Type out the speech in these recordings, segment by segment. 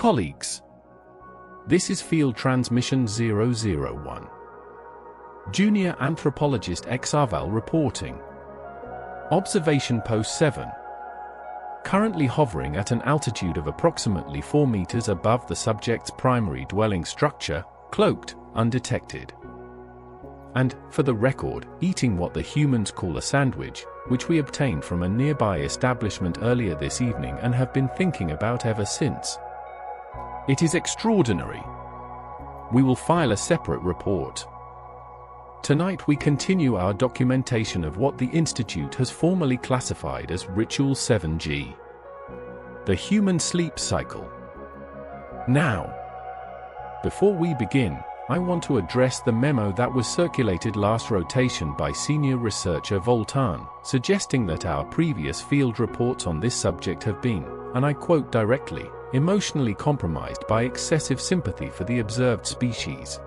Colleagues, this is Field Transmission 001. Junior Anthropologist Xr'val reporting. Observation Post 7. Currently hovering at an altitude of approximately 4 meters above the subject's primary dwelling structure, cloaked, undetected. And, for the record, eating what the humans call a sandwich, which we obtained from a nearby establishment earlier this evening and have been thinking about ever since. It is extraordinary. We will file a separate report. Tonight we continue our documentation of what the Institute has formally classified as Ritual 7G. The human sleep cycle. Now, before we begin, I want to address the memo that was circulated last rotation by Senior Researcher Voll-Taan, suggesting that our previous field reports on this subject have been, and I quote directly, emotionally compromised by excessive sympathy for the observed species.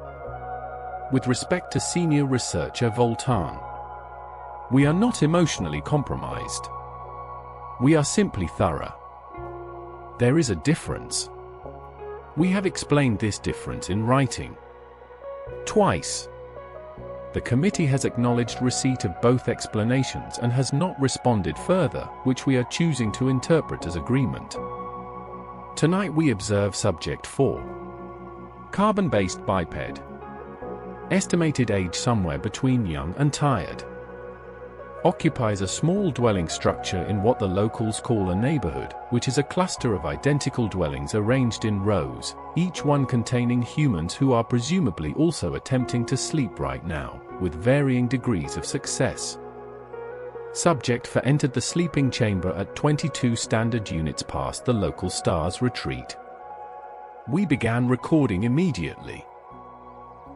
With respect to Senior Researcher Voll-Taan, we are not emotionally compromised. We are simply thorough. There is a difference. We have explained this difference in writing. Twice. The committee has acknowledged receipt of both explanations and has not responded further, which we are choosing to interpret as agreement. Tonight we observe Subject 4. Carbon-based biped. Estimated age somewhere between young and tired. Occupies a small dwelling structure in what the locals call a neighborhood, which is a cluster of identical dwellings arranged in rows, each one containing humans who are presumably also attempting to sleep right now, with varying degrees of success. Subject 4 entered the sleeping chamber at 22 standard units past the local star's retreat. We began recording immediately.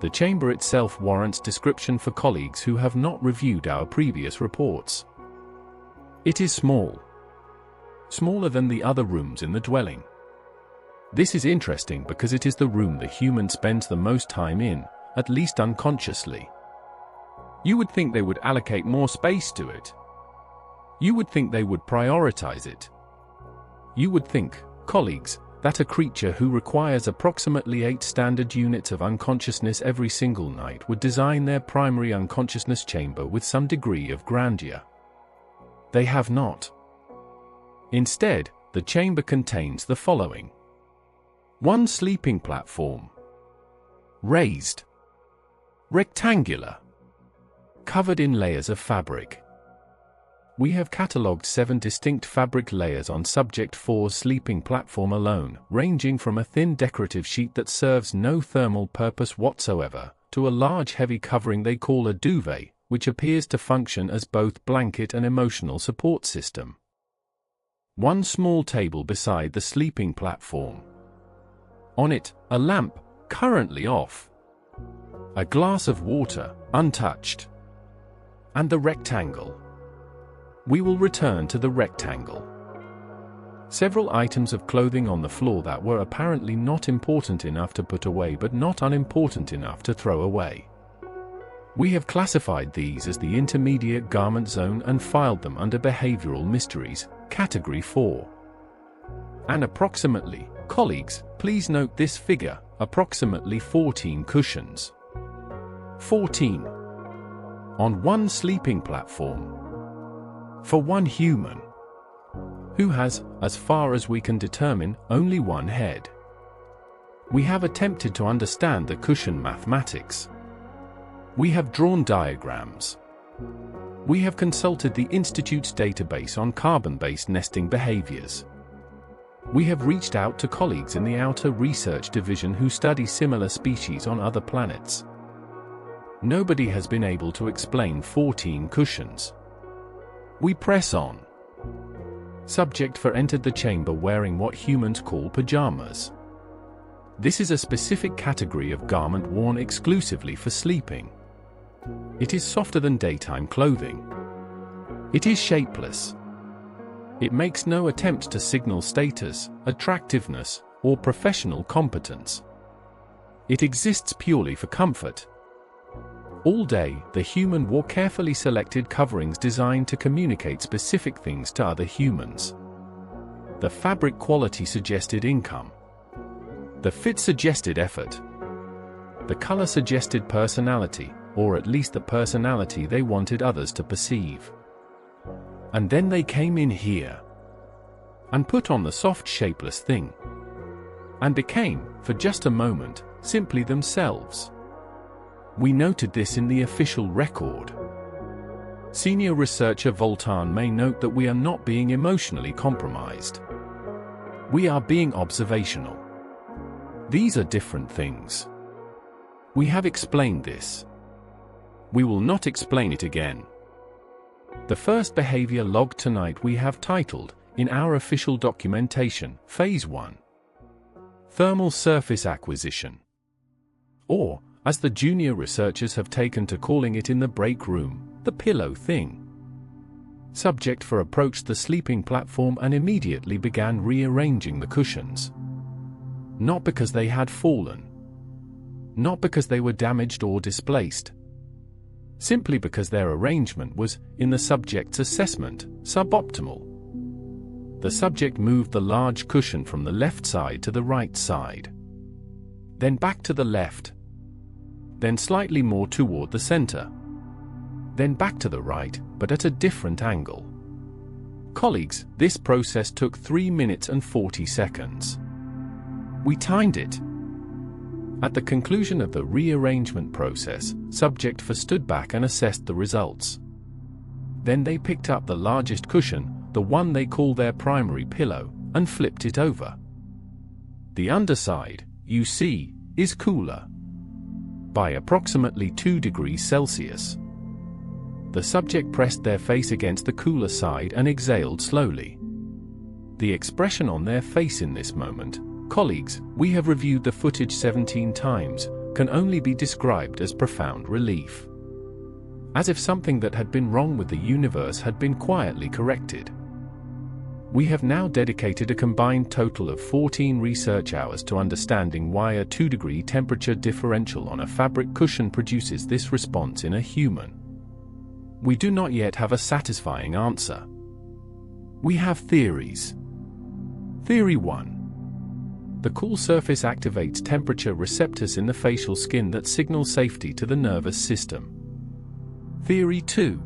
The chamber itself warrants description for colleagues who have not reviewed our previous reports. It is small. Smaller than the other rooms in the dwelling. This is interesting because it is the room the human spends the most time in, at least unconsciously. You would think they would allocate more space to it. You would think they would prioritize it. You would think, colleagues, that a creature who requires approximately 8 standard units of unconsciousness every single night would design their primary unconsciousness chamber with some degree of grandeur. They have not. Instead, the chamber contains the following. 1 sleeping platform. Raised. Rectangular. Covered in layers of fabric. We have catalogued 7 distinct fabric layers on Subject 4's sleeping platform alone, ranging from a thin decorative sheet that serves no thermal purpose whatsoever, to a large heavy covering they call a duvet, which appears to function as both blanket and emotional support system. 1 small table beside the sleeping platform. On it, a lamp, currently off. A glass of water, untouched. And the rectangle. We will return to the rectangle. Several items of clothing on the floor that were apparently not important enough to put away but not unimportant enough to throw away. We have classified these as the intermediate garment zone and filed them under Behavioral Mysteries, Category 4. And approximately, colleagues, please note this figure, approximately 14 cushions. 14. On 1 sleeping platform. For 1 human, who has, as far as we can determine, only 1 head. We have attempted to understand the cushion mathematics. We have drawn diagrams. We have consulted the Institute's database on carbon-based nesting behaviors. We have reached out to colleagues in the Outer Research Division who study similar species on other planets. Nobody has been able to explain 14 cushions. We press on. Subject 4 entered the chamber wearing what humans call pajamas. This is a specific category of garment worn exclusively for sleeping. It is softer than daytime clothing. It is shapeless. It makes no attempt to signal status, attractiveness, or professional competence. It exists purely for comfort. All day, the human wore carefully selected coverings designed to communicate specific things to other humans. The fabric quality suggested income. The fit suggested effort. The color suggested personality, or at least the personality they wanted others to perceive. And then they came in here and put on the soft shapeless thing, and became, for just a moment, simply themselves. We noted this in the official record. Senior Researcher Voll-Taan may note that we are not being emotionally compromised. We are being observational. These are different things. We have explained this. We will not explain it again. The first behavior log tonight we have titled, in our official documentation, Phase 1. Thermal surface acquisition. Or, as the junior researchers have taken to calling it in the break room, the pillow thing. Subject for approached the sleeping platform and immediately began rearranging the cushions. Not because they had fallen. Not because they were damaged or displaced. Simply because their arrangement was, in the subject's assessment, suboptimal. The subject moved the large cushion from the left side to the right side. Then back to the left. Then slightly more toward the center. Then back to the right, but at a different angle. Colleagues, this process took 3 minutes and 40 seconds. We timed it. At the conclusion of the rearrangement process, subject for stood back and assessed the results. Then they picked up the largest cushion, the one they call their primary pillow, and flipped it over. The underside, you see, is cooler by approximately 2 degrees Celsius. The subject pressed their face against the cooler side and exhaled slowly. The expression on their face in this moment, colleagues, we have reviewed the footage 17 times, can only be described as profound relief. As if something that had been wrong with the universe had been quietly corrected. We have now dedicated a combined total of 14 research hours to understanding why a 2-degree temperature differential on a fabric cushion produces this response in a human. We do not yet have a satisfying answer. We have theories. Theory 1. The cool surface activates temperature receptors in the facial skin that signal safety to the nervous system. Theory 2.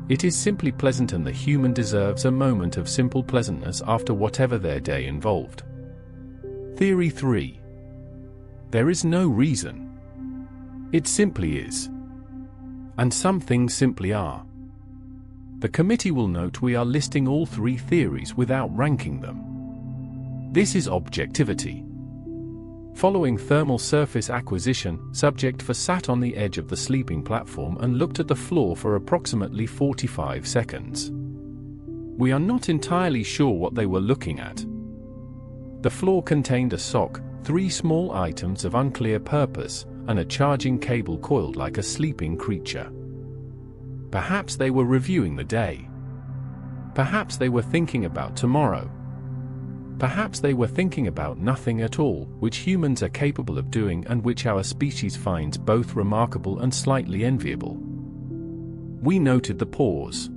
It is simply pleasant and the human deserves a moment of simple pleasantness after whatever their day involved. Theory 3. There is no reason. It simply is. And some things simply are. The committee will note we are listing all 3 theories without ranking them. This is objectivity. Following thermal surface acquisition, subject for sat on the edge of the sleeping platform and looked at the floor for approximately 45 seconds. We are not entirely sure what they were looking at. The floor contained a sock, 3 small items of unclear purpose, and a charging cable coiled like a sleeping creature. Perhaps they were reviewing the day. Perhaps they were thinking about tomorrow. Perhaps they were thinking about nothing at all, which humans are capable of doing and which our species finds both remarkable and slightly enviable. We noted the pause.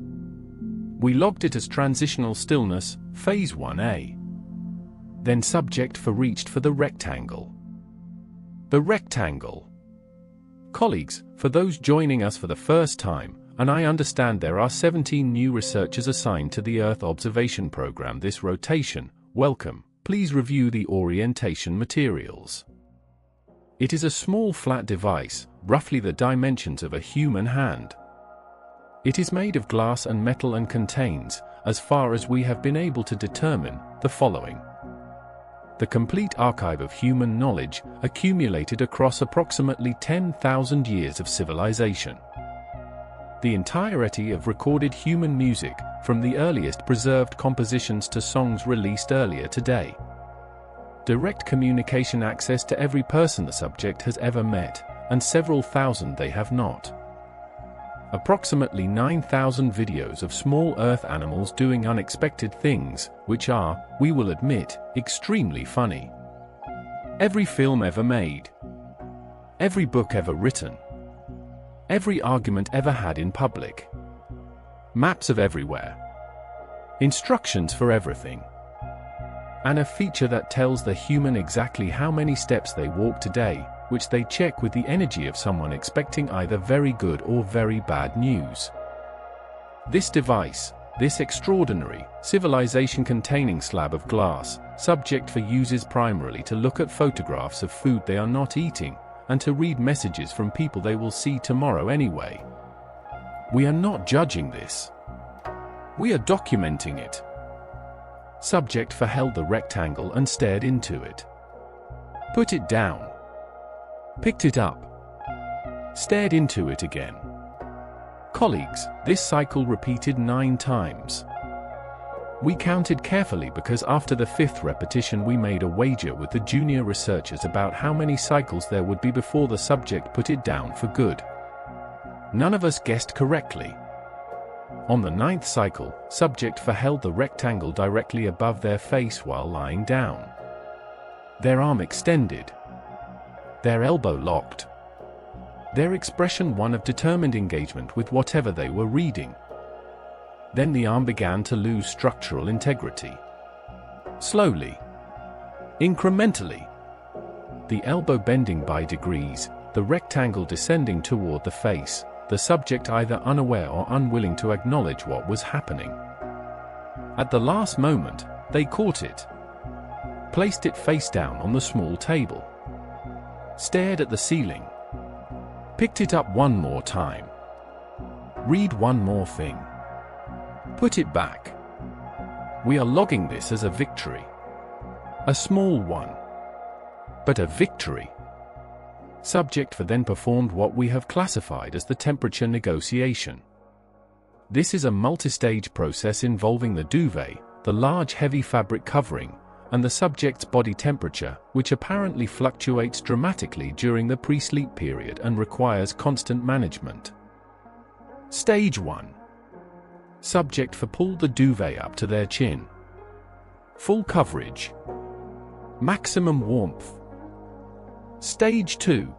We logged it as transitional stillness, phase 1A. Then subject for reached for the rectangle. The rectangle. Colleagues, for those joining us for the first time, and I understand there are 17 new researchers assigned to the Earth Observation Program this rotation, welcome. Please review the orientation materials. It is a small flat device, roughly the dimensions of a human hand. It is made of glass and metal and contains, as far as we have been able to determine, the following. The complete archive of human knowledge, accumulated across approximately 10,000 years of civilization. The entirety of recorded human music, from the earliest preserved compositions to songs released earlier today. Direct communication access to every person the subject has ever met, and several thousand they have not. Approximately 9,000 videos of small Earth animals doing unexpected things, which are, we will admit, extremely funny. Every film ever made. Every book ever written. Every argument ever had in public. Maps of everywhere. Instructions for everything. and a feature that tells the human exactly how many steps they walk today, which they check with the energy of someone expecting either very good or very bad news. This device, this extraordinary, civilization-containing slab of glass, subject for uses primarily to look at photographs of food they are not eating, and to read messages from people they will see tomorrow anyway. We are not judging this. We are documenting it. Subject for held the rectangle and stared into it. Put it down. Picked it up. Stared into it again. Colleagues, this cycle repeated 9 times. We counted carefully because after the 5th repetition we made a wager with the junior researchers about how many cycles there would be before the subject put it down for good. None of us guessed correctly. On the 9th cycle, subject for held the rectangle directly above their face while lying down. Their arm extended. Their elbow locked. Their expression one of determined engagement with whatever they were reading. Then the arm began to lose structural integrity. Slowly. Incrementally. The elbow bending by degrees, the rectangle descending toward the face, the subject either unaware or unwilling to acknowledge what was happening. At the last moment, they caught it. Placed it face down on the small table. Stared at the ceiling. Picked it up one more time. Read one more thing. Put it back. We are logging this as a victory. A small one. But a victory. Subject for then performed what we have classified as the temperature negotiation. This is a multi-stage process involving the duvet, the large heavy fabric covering, and the subject's body temperature, which apparently fluctuates dramatically during the pre-sleep period and requires constant management. Stage 1. Subject for pull the duvet up to their chin. Full coverage. Maximum warmth. Stage 2.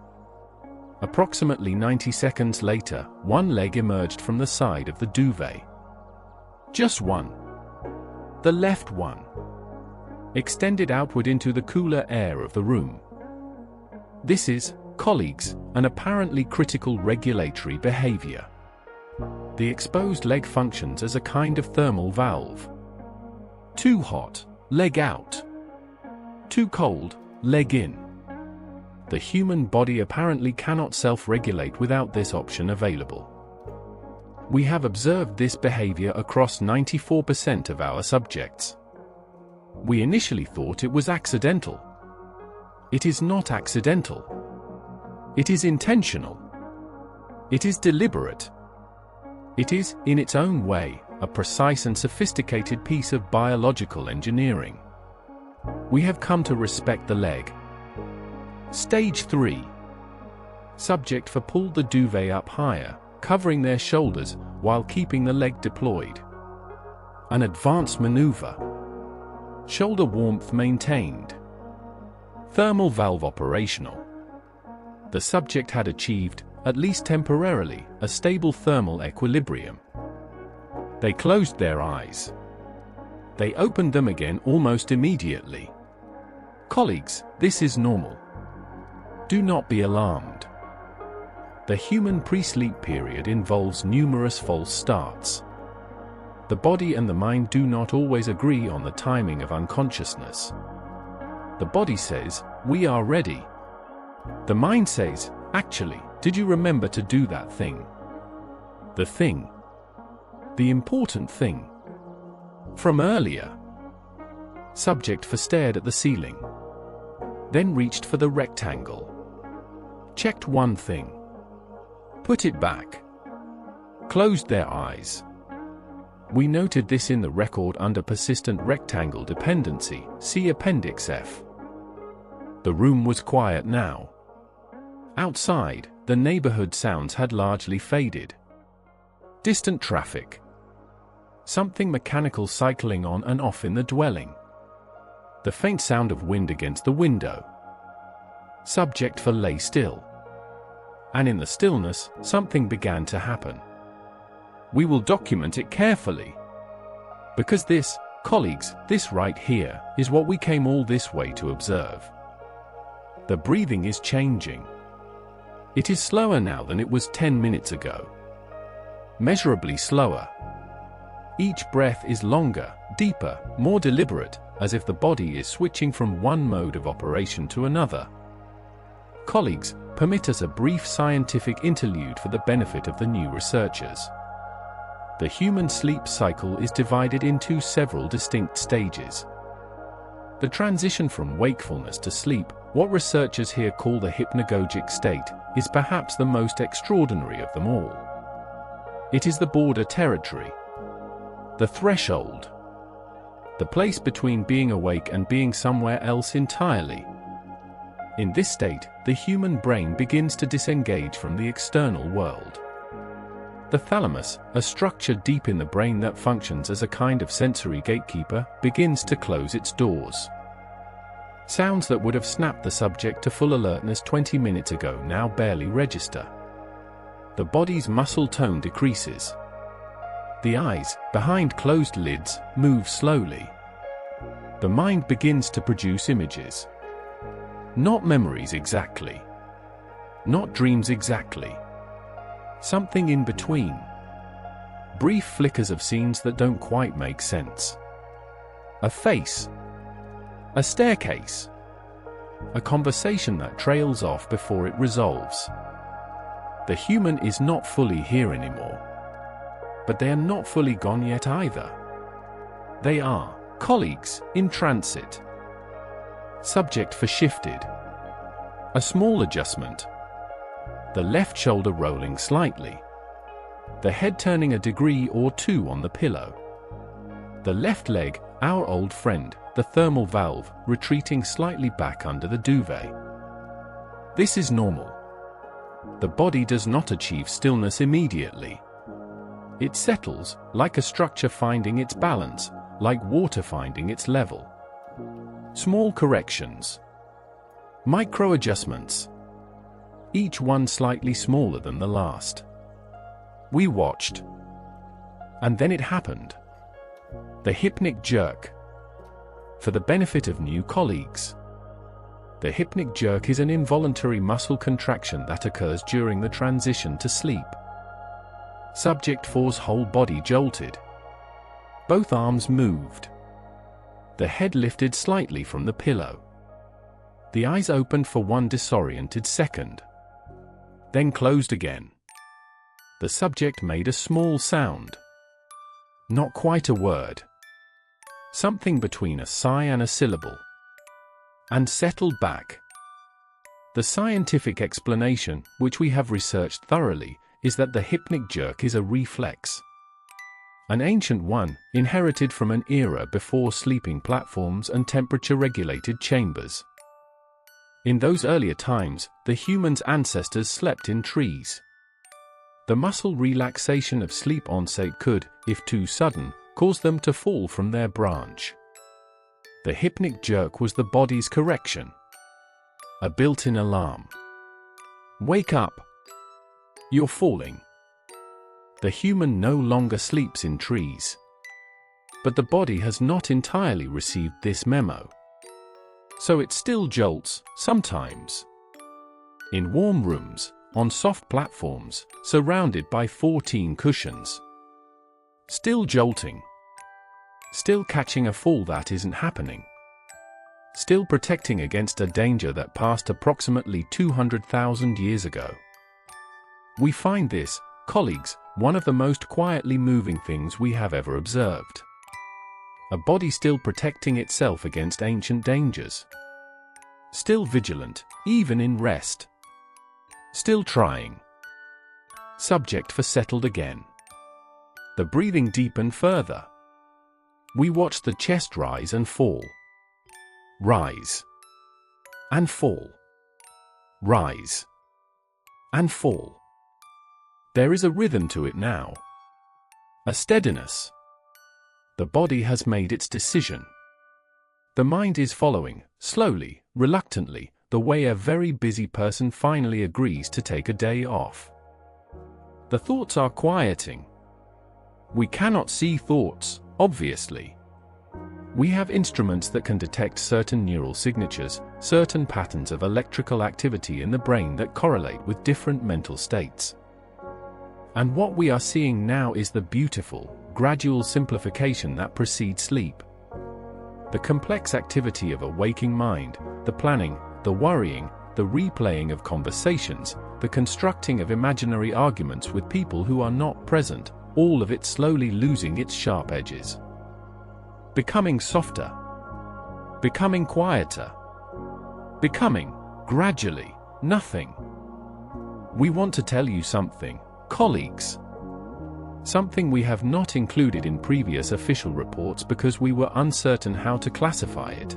Approximately 90 seconds later, one leg emerged from the side of the duvet. Just one. The left one. Extended outward into the cooler air of the room. This is, colleagues, an apparently critical regulatory behavior. The exposed leg functions as a kind of thermal valve. Too hot, leg out. Too cold, leg in. The human body apparently cannot self-regulate without this option available. We have observed this behavior across 94% of our subjects. We initially thought it was accidental. It is not accidental. It is intentional. It is deliberate. It is, in its own way, a precise and sophisticated piece of biological engineering. We have come to respect the leg. Stage 3. Subject for pull the duvet up higher, covering their shoulders, while keeping the leg deployed. An advanced maneuver. Shoulder warmth maintained. Thermal valve operational. The subject had achieved, at least temporarily, a stable thermal equilibrium. They closed their eyes. They opened them again almost immediately. Colleagues, this is normal. Do not be alarmed. The human pre-sleep period involves numerous false starts. The body and the mind do not always agree on the timing of unconsciousness. The body says, "We are ready." The mind says, "Actually, did you remember to do that thing?" The thing. The important thing. From earlier. Subject for stared at the ceiling. Then reached for the rectangle. Checked one thing. Put it back. Closed their eyes. We noted this in the record under persistent rectangle dependency, see Appendix F. The room was quiet now. Outside, the neighborhood sounds had largely faded. Distant traffic. Something mechanical cycling on and off in the dwelling. The faint sound of wind against the window. Subject for lay still. And in the stillness, something began to happen. We will document it carefully. Because this, Colleagues, this right here is what we came all this way to observe. The breathing is changing. It is slower now than it was 10 minutes ago. Measurably slower. Each breath is longer, deeper, more deliberate, as if the body is switching from one mode of operation to another. Colleagues, permit us a brief scientific interlude for the benefit of the new researchers. The human sleep cycle is divided into several distinct stages. The transition from wakefulness to sleep, what researchers here call the hypnagogic state, is perhaps the most extraordinary of them all. It is the border territory, the threshold, the place between being awake and being somewhere else entirely. In this state, the human brain begins to disengage from the external world. The thalamus, a structure deep in the brain that functions as a kind of sensory gatekeeper, begins to close its doors. Sounds that would have snapped the subject to full alertness 20 minutes ago now barely register. The body's muscle tone decreases. The eyes, behind closed lids, move slowly. The mind begins to produce images. Not memories exactly. Not dreams exactly. Something in between. Brief flickers of scenes that don't quite make sense. A face. A staircase. A conversation that trails off before it resolves. The human is not fully here anymore. But they are not fully gone yet either. They are, colleagues, in transit. Subject for shifted. A small adjustment. The left shoulder rolling slightly. The head turning a degree or two on the pillow. The left leg, our old friend, the thermal valve, retreating slightly back under the duvet. This is normal. The body does not achieve stillness immediately. It settles, like a structure finding its balance, like water finding its level. Small corrections. Micro adjustments. Each one slightly smaller than the last. We watched. And then it happened. The hypnic jerk. For the benefit of new colleagues. The hypnic jerk is an involuntary muscle contraction that occurs during the transition to sleep. Subject 4's whole body jolted. Both arms moved. The head lifted slightly from the pillow. The eyes opened for one disoriented second. Then closed again. The subject made a small sound. Not quite a word. Something between a sigh and a syllable. And settled back. The scientific explanation, which we have researched thoroughly, is that the hypnic jerk is a reflex. An ancient one, inherited from an era before sleeping platforms and temperature-regulated chambers. In those earlier times, the human's ancestors slept in trees. The muscle relaxation of sleep onset could, if too sudden, cause them to fall from their branch. The hypnic jerk was the body's correction. A built-in alarm. Wake up! You're falling. The human no longer sleeps in trees. But the body has not entirely received this memo. So it still jolts, sometimes. In warm rooms, on soft platforms, surrounded by 14 cushions. Still jolting. Still catching a fall that isn't happening. Still protecting against a danger that passed approximately 200,000 years ago. We find this, colleagues, one of the most quietly moving things we have ever observed. A body still protecting itself against ancient dangers. Still vigilant, even in rest. Still trying. Subject for settled again. The breathing deepened further. We watched the chest rise and fall. Rise. And fall. Rise. And fall. There is a rhythm to it now. A steadiness. The body has made its decision. The mind is following, slowly, reluctantly, the way a very busy person finally agrees to take a day off. The thoughts are quieting. We cannot see thoughts, obviously. We have instruments that can detect certain neural signatures, certain patterns of electrical activity in the brain that correlate with different mental states. And what we are seeing now is the beautiful, gradual simplification that precedes sleep. The complex activity of a waking mind, the planning, the worrying, the replaying of conversations, the constructing of imaginary arguments with people who are not present, all of it slowly losing its sharp edges. Becoming softer. Becoming quieter. Becoming, gradually, nothing. We want to tell you something, colleagues. Something we have not included in previous official reports because we were uncertain how to classify it.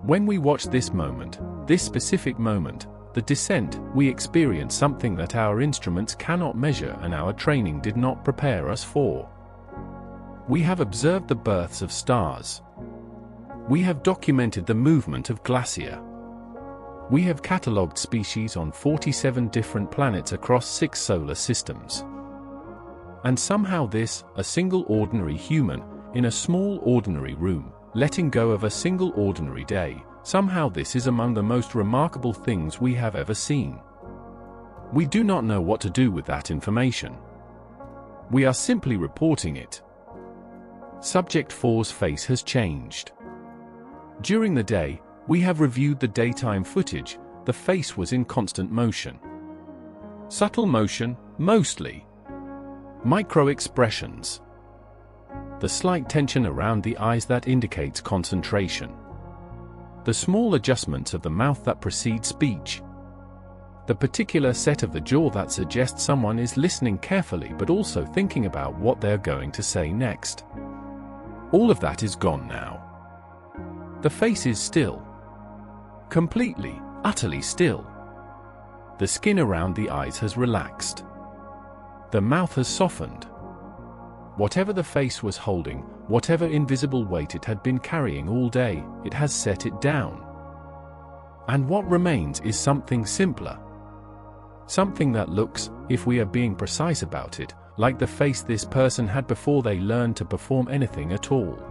When we watch this moment, this specific moment, the descent, we experience something that our instruments cannot measure and our training did not prepare us for. We have observed the births of stars. We have documented the movement of glacier. We have catalogued species on 47 different planets across 6 solar systems. And somehow this, a single ordinary human, in a small ordinary room, letting go of a single ordinary day, somehow this is among the most remarkable things we have ever seen. We do not know what to do with that information. We are simply reporting it. Subject 4's face has changed. During the day, we have reviewed the daytime footage, the face was in constant motion. Subtle motion, mostly. Micro-expressions. The slight tension around the eyes that indicates concentration. The small adjustments of the mouth that precede speech. The particular set of the jaw that suggests someone is listening carefully but also thinking about what they're going to say next. All of that is gone now. The face is still. Completely, utterly still. The skin around the eyes has relaxed. The mouth has softened. Whatever the face was holding, whatever invisible weight it had been carrying all day, it has set it down. And what remains is something simpler. Something that looks, if we are being precise about it, like the face this person had before they learned to perform anything at all.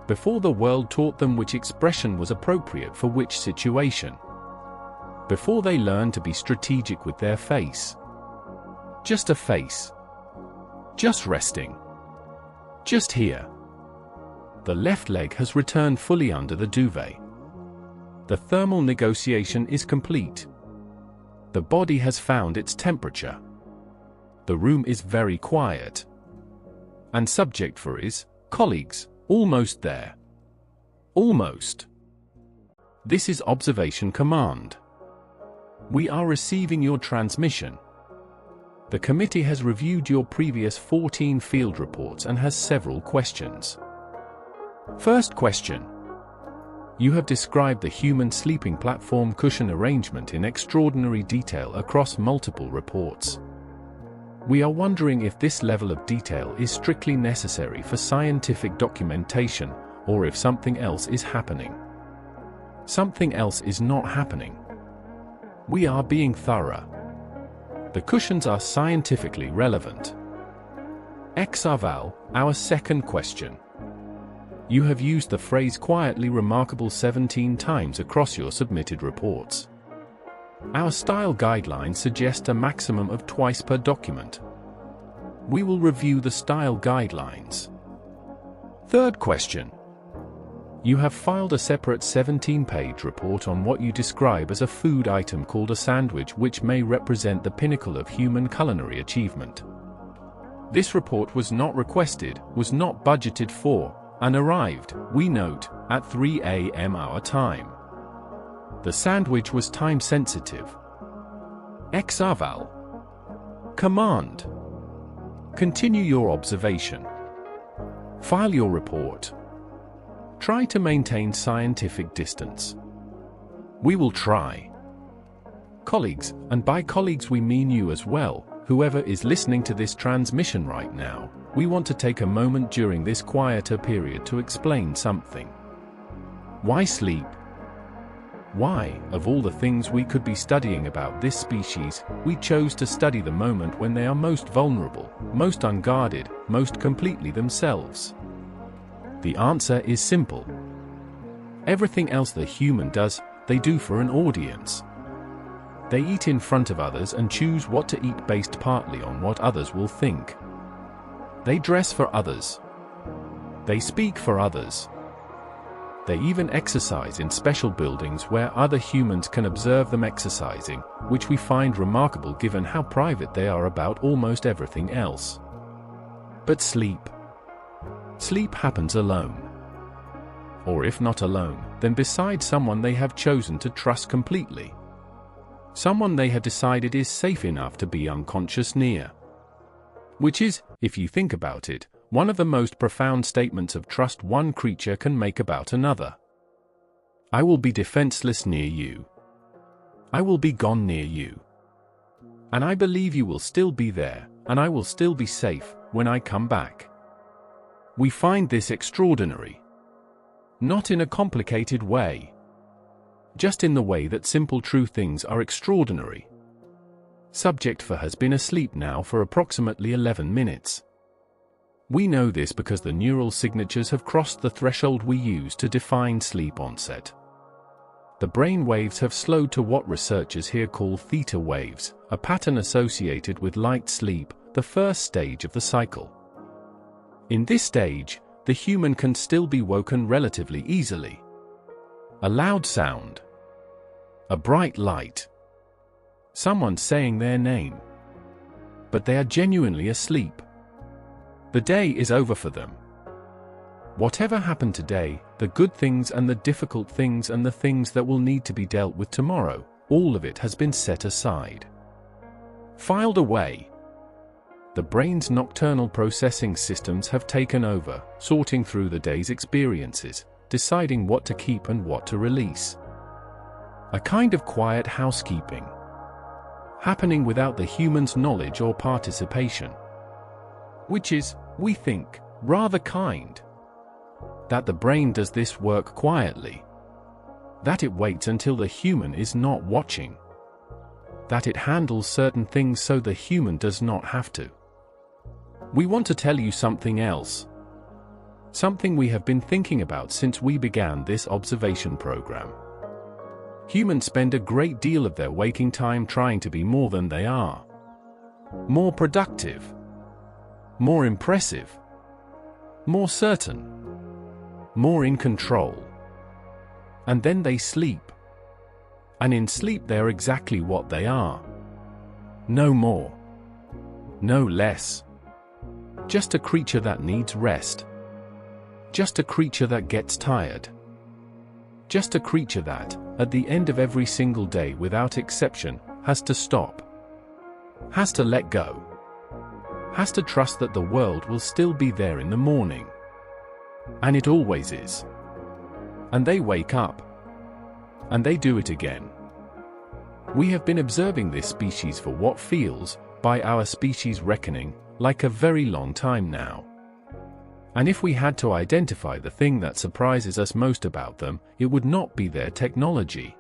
Before the world taught them which expression was appropriate for which situation. Before they learned to be strategic with their face. Just a face. Just resting. Just here. The left leg has returned fully under the duvet. The thermal negotiation is complete. The body has found its temperature. The room is very quiet. And subject 4 is, colleagues, almost there. Almost. This is observation command. We are receiving your transmission. The committee has reviewed your previous 14 field reports and has several questions. First question. You have described the human sleeping platform cushion arrangement in extraordinary detail across multiple reports. We are wondering if this level of detail is strictly necessary for scientific documentation, or if something else is happening. Something else is not happening. We are being thorough. The cushions are scientifically relevant. Xr'val, our second question. You have used the phrase quietly remarkable 17 times across your submitted reports. Our style guidelines suggest a maximum of twice per document. We will review the style guidelines. Third question. You have filed a separate 17-page report on what you describe as a food item called a sandwich, which may represent the pinnacle of human culinary achievement. This report was not requested, was not budgeted for, and arrived, we note, at 3 a.m. our time. The sandwich was time-sensitive. Xr'val. Command. Continue your observation. File your report. Try to maintain scientific distance. We will try. Colleagues, and by colleagues we mean you as well, whoever is listening to this transmission right now, we want to take a moment during this quieter period to explain something. Why sleep? Why, of all the things we could be studying about this species, we chose to study the moment when they are most vulnerable, most unguarded, most completely themselves. The answer is simple. Everything else the human does, they do for an audience. They eat in front of others and choose what to eat based partly on what others will think. They dress for others. They speak for others. They even exercise in special buildings where other humans can observe them exercising, which we find remarkable given how private they are about almost everything else. But sleep. Sleep happens alone. Or if not alone, then beside someone they have chosen to trust completely. Someone they have decided is safe enough to be unconscious near. Which is, if you think about it, one of the most profound statements of trust one creature can make about another. I will be defenseless near you. I will be gone near you. And I believe you will still be there, and I will still be safe when I come back. We find this extraordinary. Not in a complicated way. Just in the way that simple true things are extraordinary. Subject for has been asleep now for approximately 11 minutes. We know this because the neural signatures have crossed the threshold we use to define sleep onset. The brain waves have slowed to what researchers here call theta waves, a pattern associated with light sleep, the first stage of the cycle. In this stage, the human can still be woken relatively easily. A loud sound. A bright light. Someone saying their name. But they are genuinely asleep. The day is over for them. Whatever happened today, the good things and the difficult things and the things that will need to be dealt with tomorrow, all of it has been set aside. Filed away. The brain's nocturnal processing systems have taken over, sorting through the day's experiences, deciding what to keep and what to release. A kind of quiet housekeeping. Happening without the human's knowledge or participation. Which is, we think, rather kind. That the brain does this work quietly. That it waits until the human is not watching. That it handles certain things so the human does not have to. We want to tell you something else. Something we have been thinking about since we began this observation program. Humans spend a great deal of their waking time trying to be more than they are. More productive. More impressive. More certain. More in control. And then they sleep. And in sleep they're exactly what they are. No more. No less. Just a creature that needs rest. Just a creature that gets tired. Just a creature that, at the end of every single day without exception, has to stop. Has to let go. Has to trust that the world will still be there in the morning. And it always is. And they wake up. And they do it again. We have been observing this species for what feels, by our species reckoning, like a very long time now. And if we had to identify the thing that surprises us most about them, it would not be their technology.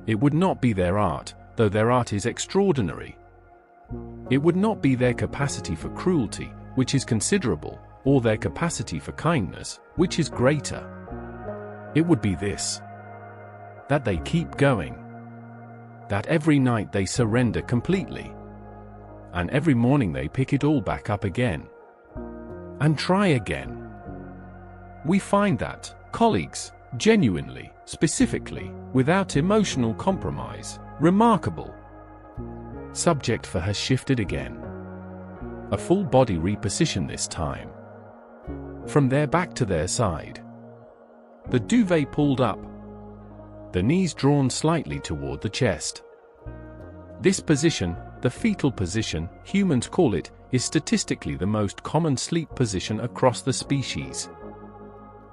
It would not be their art, though their art is extraordinary. It would not be their capacity for cruelty, which is considerable, or their capacity for kindness, which is greater. It would be this. That they keep going. That every night they surrender completely. And every morning they pick it all back up again. And try again. We find that, colleagues, genuinely, specifically, without emotional compromise, remarkable. Subject for has shifted again. A full body reposition this time. From their back to their side. The duvet pulled up. The knees drawn slightly toward the chest. This position, the fetal position, humans call it, is statistically the most common sleep position across the species.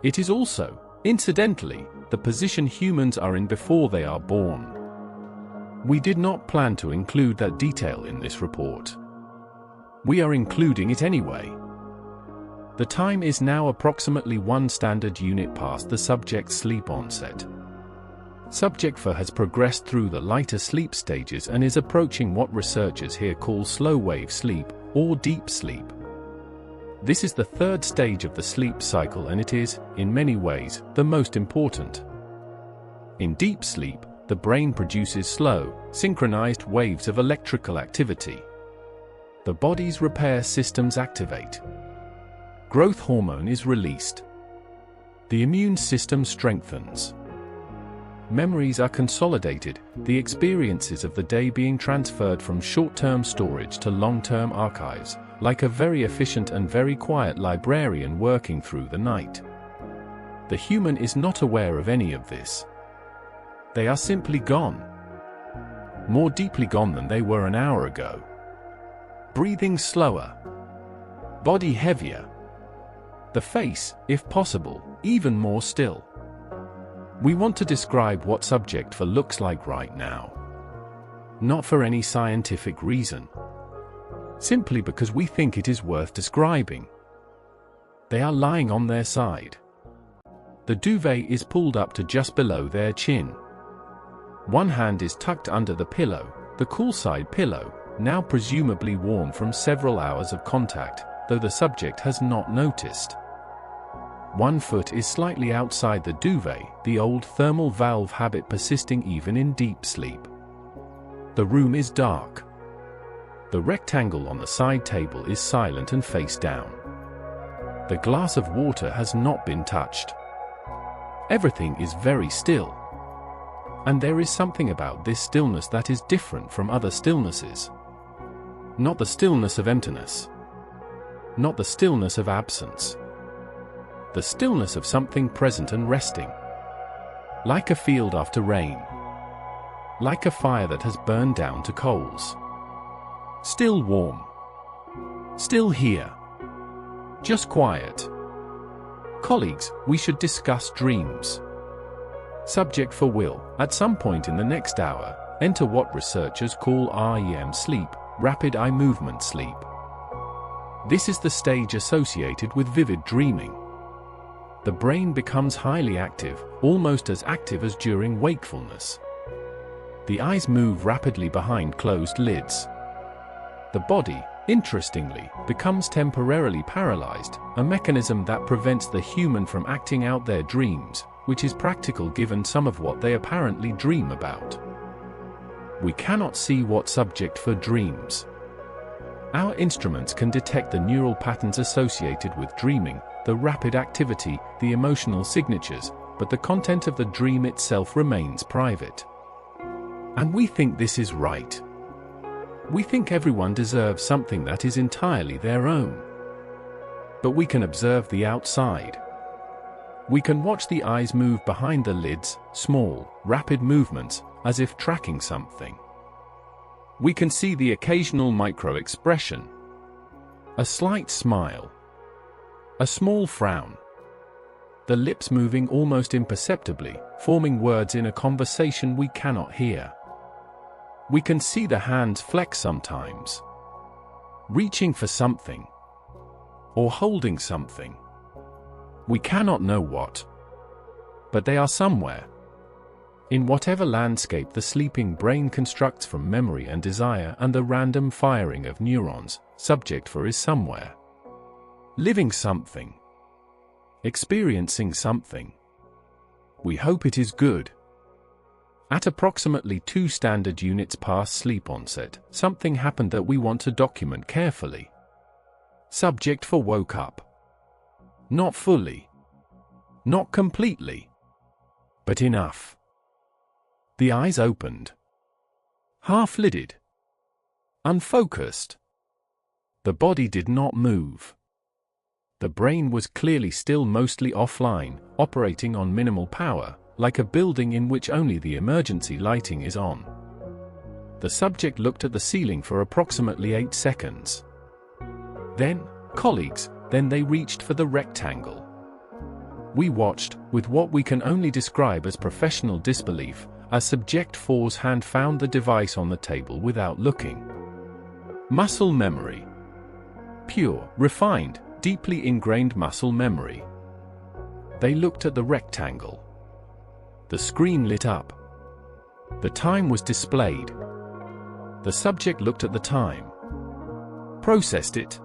It is also, incidentally, the position humans are in before they are born. We did not plan to include that detail in this report. We are including it anyway. The time is now approximately 1 standard unit past the subject's sleep onset. Subject 4 has progressed through the lighter sleep stages and is approaching what researchers here call slow-wave sleep, or deep sleep. This is the third stage of the sleep cycle, and it is, in many ways, the most important. In deep sleep, the brain produces slow, synchronized waves of electrical activity. The body's repair systems activate. Growth hormone is released. The immune system strengthens. Memories are consolidated, the experiences of the day being transferred from short-term storage to long-term archives, like a very efficient and very quiet librarian working through the night. The human is not aware of any of this. They are simply gone. More deeply gone than they were an hour ago. Breathing slower. Body heavier. The face, if possible, even more still. We want to describe what Subject Voll looks like right now. Not for any scientific reason. Simply because we think it is worth describing. They are lying on their side. The duvet is pulled up to just below their chin. One hand is tucked under the pillow, the cool side pillow, now presumably warm from several hours of contact, though the subject has not noticed. One foot is slightly outside the duvet, the old thermal valve habit persisting even in deep sleep. The room is dark. The rectangle on the side table is silent and face down. The glass of water has not been touched. Everything is very still. And there is something about this stillness that is different from other stillnesses. Not the stillness of emptiness. Not the stillness of absence. The stillness of something present and resting. Like a field after rain. Like a fire that has burned down to coals. Still warm. Still here. Just quiet. Colleagues, we should discuss dreams. Subject Voll, at some point in the next hour, enter what researchers call REM sleep, rapid eye movement sleep. This is the stage associated with vivid dreaming. The brain becomes highly active, almost as active as during wakefulness. The eyes move rapidly behind closed lids. The body, interestingly, becomes temporarily paralyzed, a mechanism that prevents the human from acting out their dreams, which is practical given some of what they apparently dream about. We cannot see what Subject Voll dreams. Our instruments can detect the neural patterns associated with dreaming, the rapid activity, the emotional signatures, but the content of the dream itself remains private. And we think this is right. We think everyone deserves something that is entirely their own. But we can observe the outside. We can watch the eyes move behind the lids, small, rapid movements, as if tracking something. We can see the occasional micro-expression. A slight smile. A small frown. The lips moving almost imperceptibly, forming words in a conversation we cannot hear. We can see the hands flex sometimes. Reaching for something. Or holding something. We cannot know what. But they are somewhere. In whatever landscape the sleeping brain constructs from memory and desire and the random firing of neurons, Subject Voll is somewhere. Living something. Experiencing something. We hope it is good. At approximately 2 standard units past sleep onset, something happened that we want to document carefully. Subject Voll woke up. Not fully. Not completely. But enough. The eyes opened. Half-lidded. Unfocused. The body did not move. The brain was clearly still mostly offline, operating on minimal power, like a building in which only the emergency lighting is on. The subject looked at the ceiling for approximately 8 seconds. Then, colleagues, they reached for the rectangle. We watched, with what we can only describe as professional disbelief, as Subject Voll's hand found the device on the table without looking. Muscle memory. Pure, refined, deeply ingrained muscle memory. They looked at the rectangle. The screen lit up. The time was displayed. The subject looked at the time. Processed it.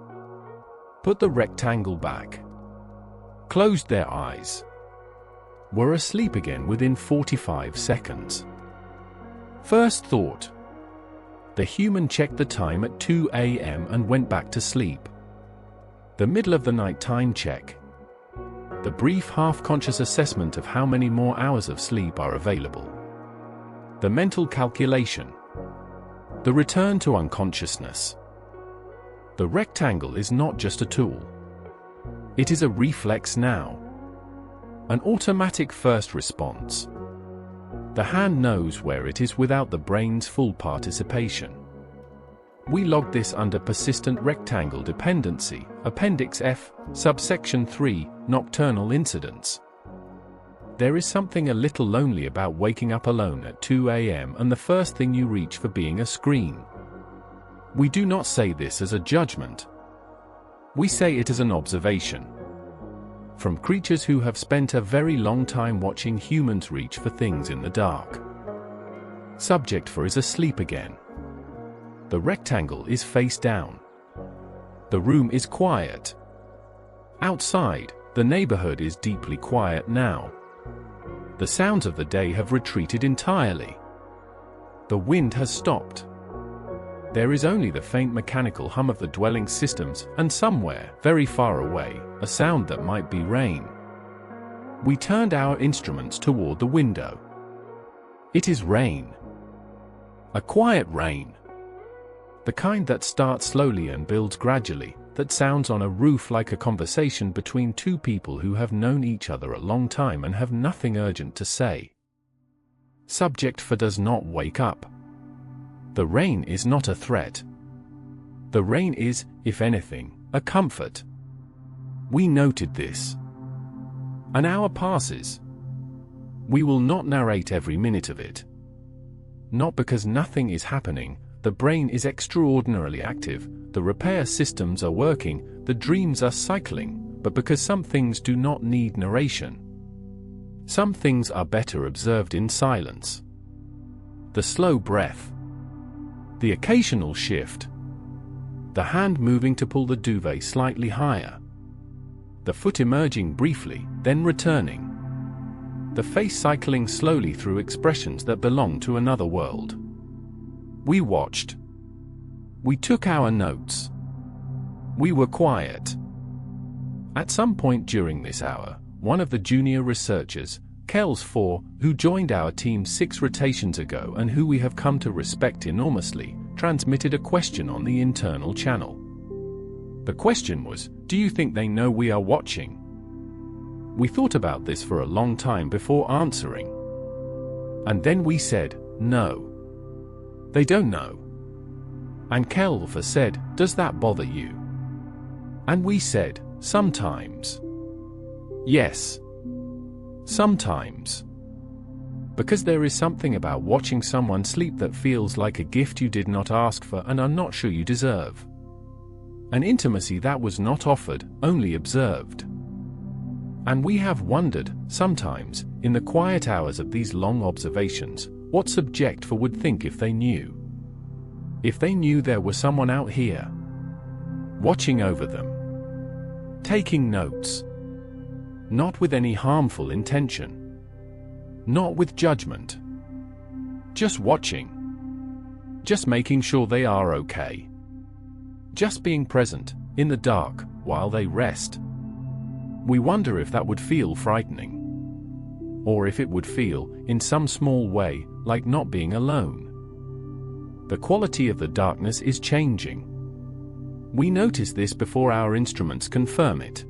Put the rectangle back. Closed their eyes. Were asleep again within 45 seconds. First thought. The human checked the time at 2 a.m. and went back to sleep. The middle of the night time check. The brief half-conscious assessment of how many more hours of sleep are available. The mental calculation. The return to unconsciousness. The rectangle is not just a tool. It is a reflex now. An automatic first response. The hand knows where it is without the brain's full participation. We logged this under persistent rectangle dependency, Appendix F, subsection 3, nocturnal incidents. There is something a little lonely about waking up alone at 2 a.m. and the first thing you reach for being a screen. We do not say this as a judgment. We say it as an observation. From creatures who have spent a very long time watching humans reach for things in the dark. Subject for is asleep again. The rectangle is face down. The room is quiet. Outside, the neighborhood is deeply quiet now. The sounds of the day have retreated entirely. The wind has stopped. There is only the faint mechanical hum of the dwelling systems, and somewhere, very far away, a sound that might be rain. We turned our instruments toward the window. It is rain. A quiet rain. The kind that starts slowly and builds gradually, that sounds on a roof like a conversation between two people who have known each other a long time and have nothing urgent to say. Subject for does not wake up. The rain is not a threat. The rain is, if anything, a comfort. We noted this. An hour passes. We will not narrate every minute of it. Not because nothing is happening, the brain is extraordinarily active, the repair systems are working, the dreams are cycling, but because some things do not need narration. Some things are better observed in silence. The slow breath. The occasional shift. The hand moving to pull the duvet slightly higher. The foot emerging briefly, then returning. The face cycling slowly through expressions that belong to another world. We watched. We took our notes. We were quiet. At some point during this hour, one of the junior researchers, Kells 4, who joined our team 6 rotations ago and who we have come to respect enormously, transmitted a question on the internal channel. The question was, do you think they know we are watching? We thought about this for a long time before answering. And then we said, no. They don't know. And Kells 4 said, does that bother you? And we said, sometimes. Yes. Sometimes. Because there is something about watching someone sleep that feels like a gift you did not ask for and are not sure you deserve. An intimacy that was not offered, only observed. And we have wondered, sometimes, in the quiet hours of these long observations, what Subject for would think if they knew. If they knew there was someone out here, watching over them, taking notes. Not with any harmful intention. Not with judgment. Just watching. Just making sure they are okay. Just being present, in the dark, while they rest. We wonder if that would feel frightening. Or if it would feel, in some small way, like not being alone. The quality of the darkness is changing. We notice this before our instruments confirm it.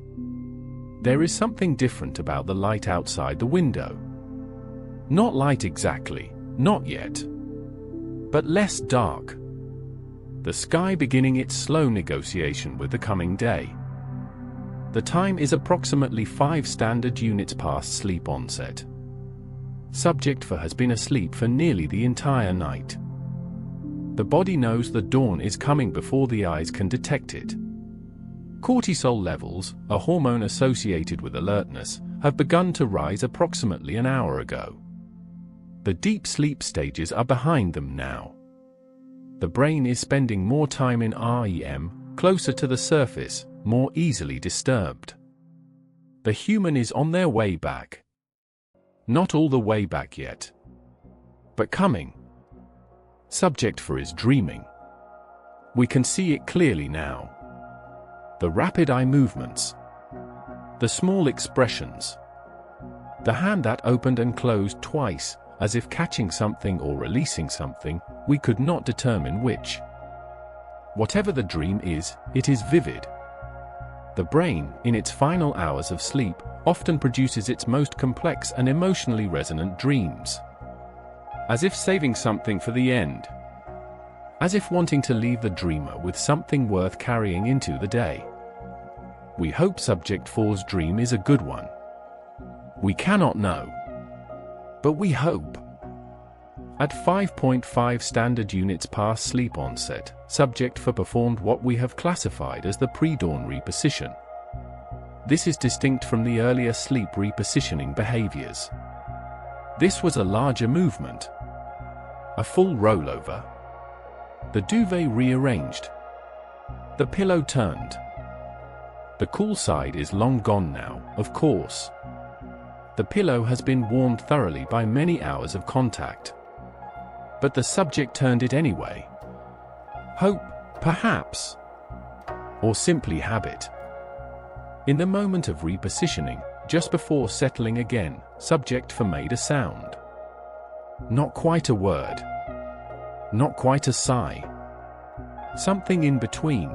There is something different about the light outside the window. Not light exactly, not yet. But less dark. The sky beginning its slow negotiation with the coming day. The time is approximately 5 standard units past sleep onset. Subject for has been asleep for nearly the entire night. The body knows the dawn is coming before the eyes can detect it. Cortisol levels, a hormone associated with alertness, have begun to rise approximately an hour ago. The deep sleep stages are behind them now. The brain is spending more time in REM, closer to the surface, more easily disturbed. The human is on their way back. Not all the way back yet, but coming. Subject for is dreaming. We can see it clearly now. The rapid eye movements. The small expressions. The hand that opened and closed twice, as if catching something or releasing something, we could not determine which. Whatever the dream is, it is vivid. The brain, in its final hours of sleep, often produces its most complex and emotionally resonant dreams. As if saving something for the end. As if wanting to leave the dreamer with something worth carrying into the day. We hope Subject 4's dream is a good one. We cannot know. But we hope. At 5.5 standard units past sleep onset, Subject 4 performed what we have classified as the pre-dawn reposition. This is distinct from the earlier sleep repositioning behaviors. This was a larger movement. A full rollover. The duvet rearranged. The pillow turned. The cool side is long gone now, of course. The pillow has been warmed thoroughly by many hours of contact. But the subject turned it anyway. Hope, perhaps. Or simply habit. In the moment of repositioning, just before settling again, Subject 4 made a sound. Not quite a word. Not quite a sigh. Something in between.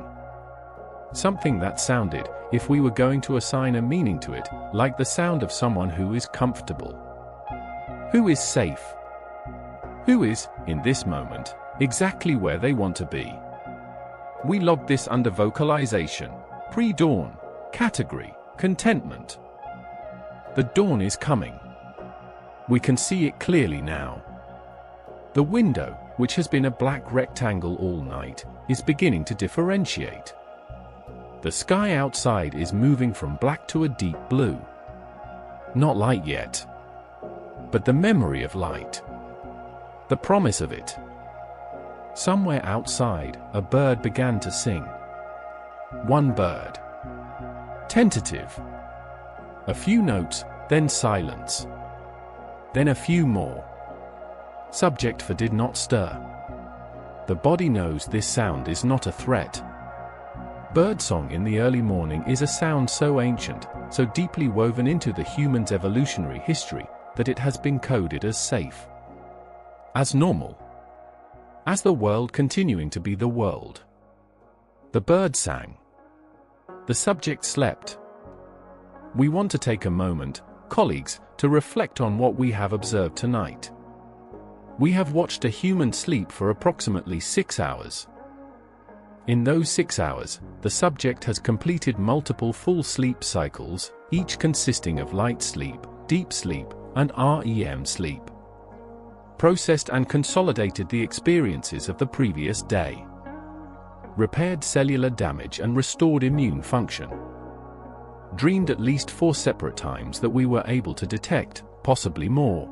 Something that sounded, if we were going to assign a meaning to it, like the sound of someone who is comfortable. Who is safe. Who is, in this moment, exactly where they want to be. We logged this under vocalization, pre-dawn, category, contentment. The dawn is coming. We can see it clearly now. The window, which has been a black rectangle all night, is beginning to differentiate. The sky outside is moving from black to a deep blue. Not light yet. But the memory of light. The promise of it. Somewhere outside, a bird began to sing. One bird. Tentative. A few notes, then silence. Then a few more. Subject 4 did not stir. The body knows this sound is not a threat. Birdsong in the early morning is a sound so ancient, so deeply woven into the human's evolutionary history, that it has been coded as safe. As normal. As the world continuing to be the world. The bird sang. The subject slept. We want to take a moment, colleagues, to reflect on what we have observed tonight. We have watched a human sleep for approximately 6 hours. In those 6 hours, the subject has completed multiple full sleep cycles, each consisting of light sleep, deep sleep, and REM sleep. Processed and consolidated the experiences of the previous day. Repaired cellular damage and restored immune function. Dreamed at least 4 separate times that we were able to detect, possibly more.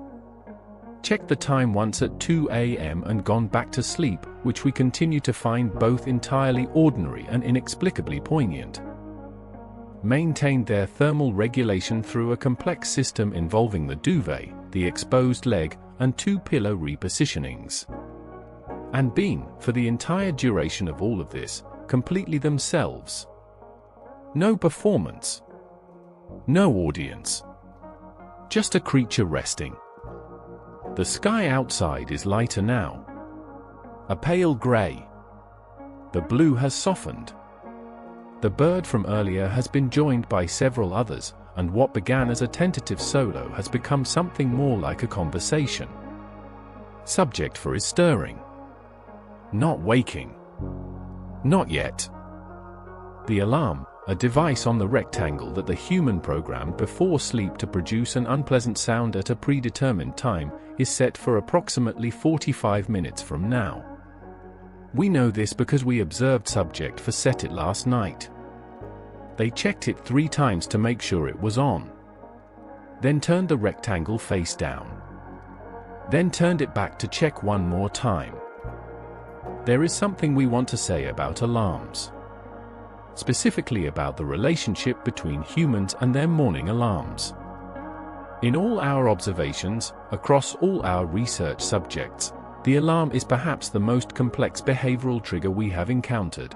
Checked the time once at 2 a.m. and gone back to sleep, which we continue to find both entirely ordinary and inexplicably poignant. Maintained their thermal regulation through a complex system involving the duvet, the exposed leg, and 2 pillow repositionings. And been, for the entire duration of all of this, completely themselves. No performance. No audience. Just a creature resting. The sky outside is lighter now. A pale grey. The blue has softened. The bird from earlier has been joined by several others, and what began as a tentative solo has become something more like a conversation. Subject 4 is stirring. Not waking. Not yet. The alarm, a device on the rectangle that the human programmed before sleep to produce an unpleasant sound at a predetermined time, is set for approximately 45 minutes from now. We know this because we observed Subject 4 set it last night. They checked it 3 times to make sure it was on. Then turned the rectangle face down. Then turned it back to check one more time. There is something we want to say about alarms. specifically about the relationship between humans and their morning alarms. In all our observations, across all our research subjects, the alarm is perhaps the most complex behavioral trigger we have encountered.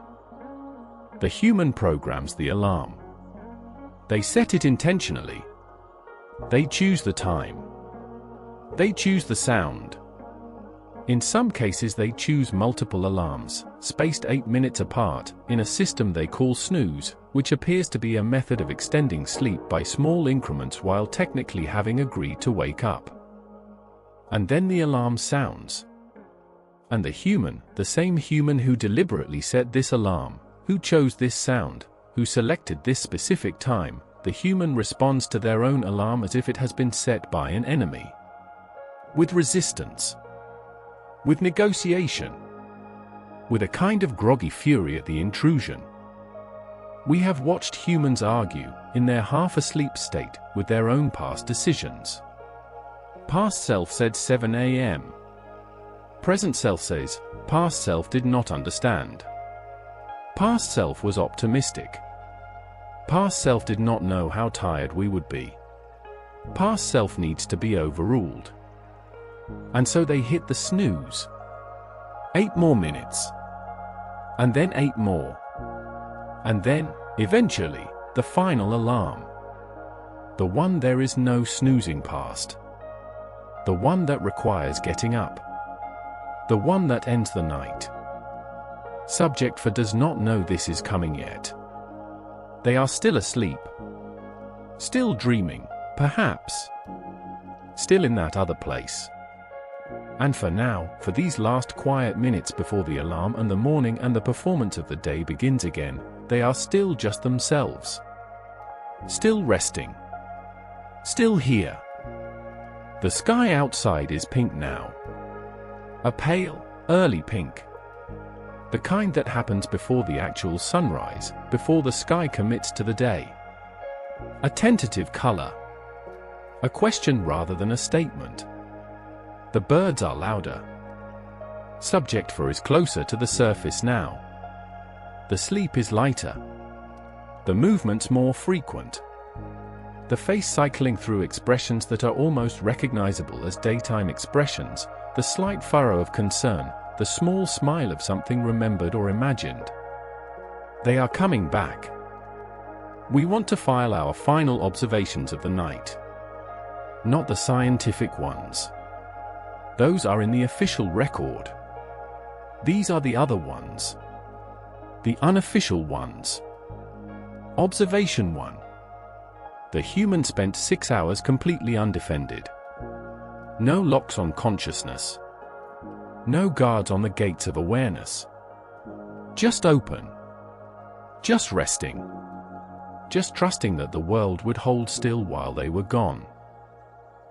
The human programs the alarm. They set it intentionally. They choose the time. They choose the sound. In some cases they choose multiple alarms, spaced 8 minutes apart, in a system they call snooze, which appears to be a method of extending sleep by small increments while technically having agreed to wake up. And then the alarm sounds. And the human, the same human who deliberately set this alarm, who chose this sound, who selected this specific time, the human responds to their own alarm as if it has been set by an enemy. With resistance. With negotiation. With a kind of groggy fury at the intrusion. We have watched humans argue, in their half-asleep state, with their own past decisions. Past self said 7 a.m. Present self says, past self did not understand. Past self was optimistic. Past self did not know how tired we would be. Past self needs to be overruled. And so they hit the snooze. 8 more minutes. And then 8 more. And then, eventually, the final alarm. The one there is no snoozing past. The one that requires getting up. The one that ends the night. Subject for does not know this is coming yet. They are still asleep. Still dreaming, perhaps. Still in that other place. And for now, for these last quiet minutes before the alarm and the morning and the performance of the day begins again, they are still just themselves. Still resting. Still here. The sky outside is pink now. A pale, early pink. The kind that happens before the actual sunrise, before the sky commits to the day. A tentative color. A question rather than a statement. The birds are louder. Subject for is closer to the surface now. The sleep is lighter. The movements more frequent. The face cycling through expressions that are almost recognizable as daytime expressions, the slight furrow of concern, the small smile of something remembered or imagined. They are coming back. We want to file our final observations of the night. Not the scientific ones. Those are in the official record. These are the other ones. The unofficial ones. Observation 1. The human spent 6 hours completely undefended. No locks on consciousness. No guards on the gates of awareness. Just open. Just resting. Just trusting that the world would hold still while they were gone.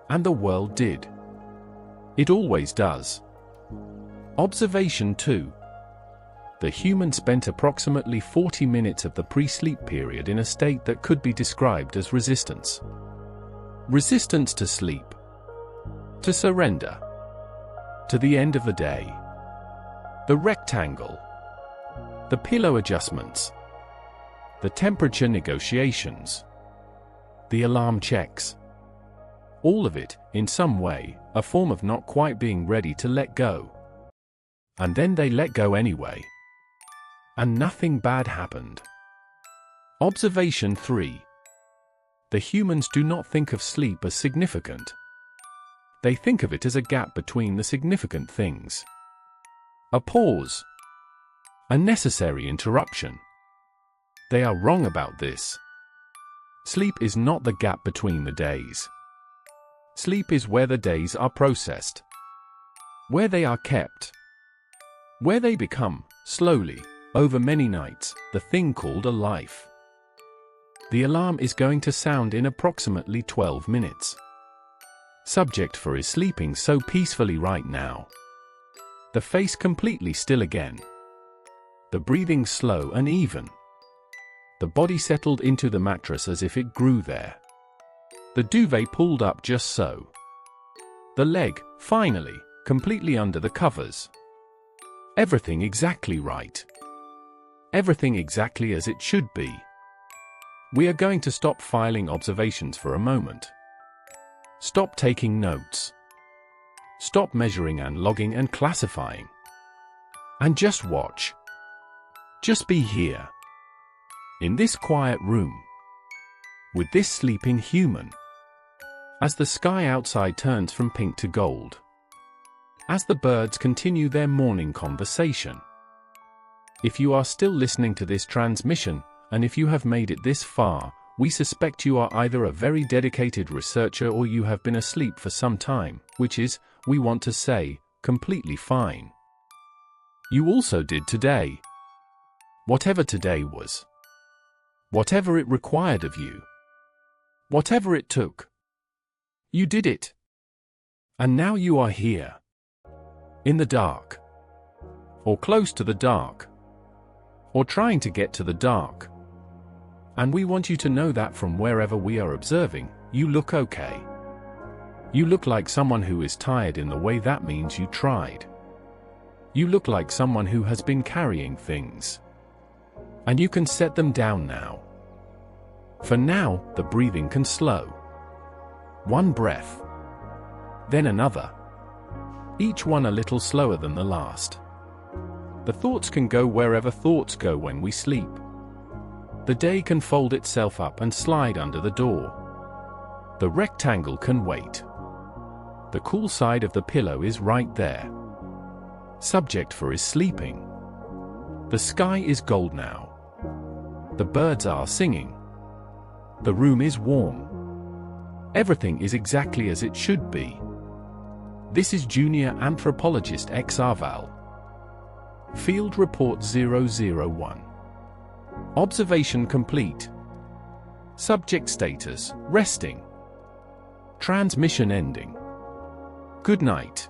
And the world did. It always does. Observation 2. The human spent approximately 40 minutes of the pre-sleep period in a state that could be described as resistance. Resistance to sleep. To surrender. To the end of the day. The rectangle. The pillow adjustments. The temperature negotiations. The alarm checks. All of it, in some way, a form of not quite being ready to let go. And then they let go anyway. And nothing bad happened. Observation 3. The humans do not think of sleep as significant. They think of it as a gap between the significant things. A pause. A necessary interruption. They are wrong about this. Sleep is not the gap between the days. Sleep is where the days are processed. Where they are kept. Where they become, slowly, over many nights, the thing called a life. The alarm is going to sound in approximately 12 minutes. Subject for is sleeping so peacefully right now. The face completely still again. The breathing slow and even. The body settled into the mattress as if it grew there. The duvet pulled up just so. The leg, finally, completely under the covers. Everything exactly right. Everything exactly as it should be. We are going to stop filing observations for a moment. Stop taking notes. Stop measuring and logging and classifying. And just watch. Just be here. In this quiet room. With this sleeping human. As the sky outside turns from pink to gold. As the birds continue their morning conversation. If you are still listening to this transmission, and if you have made it this far, we suspect you are either a very dedicated researcher or you have been asleep for some time, which is, we want to say, completely fine. You also did today. Whatever today was. Whatever it required of you. Whatever it took. You did it. And now you are here. In the dark. Or close to the dark. Or trying to get to the dark. And we want you to know that from wherever we are observing, you look okay. You look like someone who is tired in the way that means you tried. You look like someone who has been carrying things. And you can set them down now. For now, the breathing can slow. One breath. Then another. Each one a little slower than the last. The thoughts can go wherever thoughts go when we sleep. The day can fold itself up and slide under the door. The rectangle can wait. The cool side of the pillow is right there. Subject for is sleeping. The sky is gold now. The birds are singing. The room is warm. Everything is exactly as it should be. This is Junior Anthropologist Xr'val. Field Report 001. Observation complete. Subject status, resting. Transmission ending. Good night.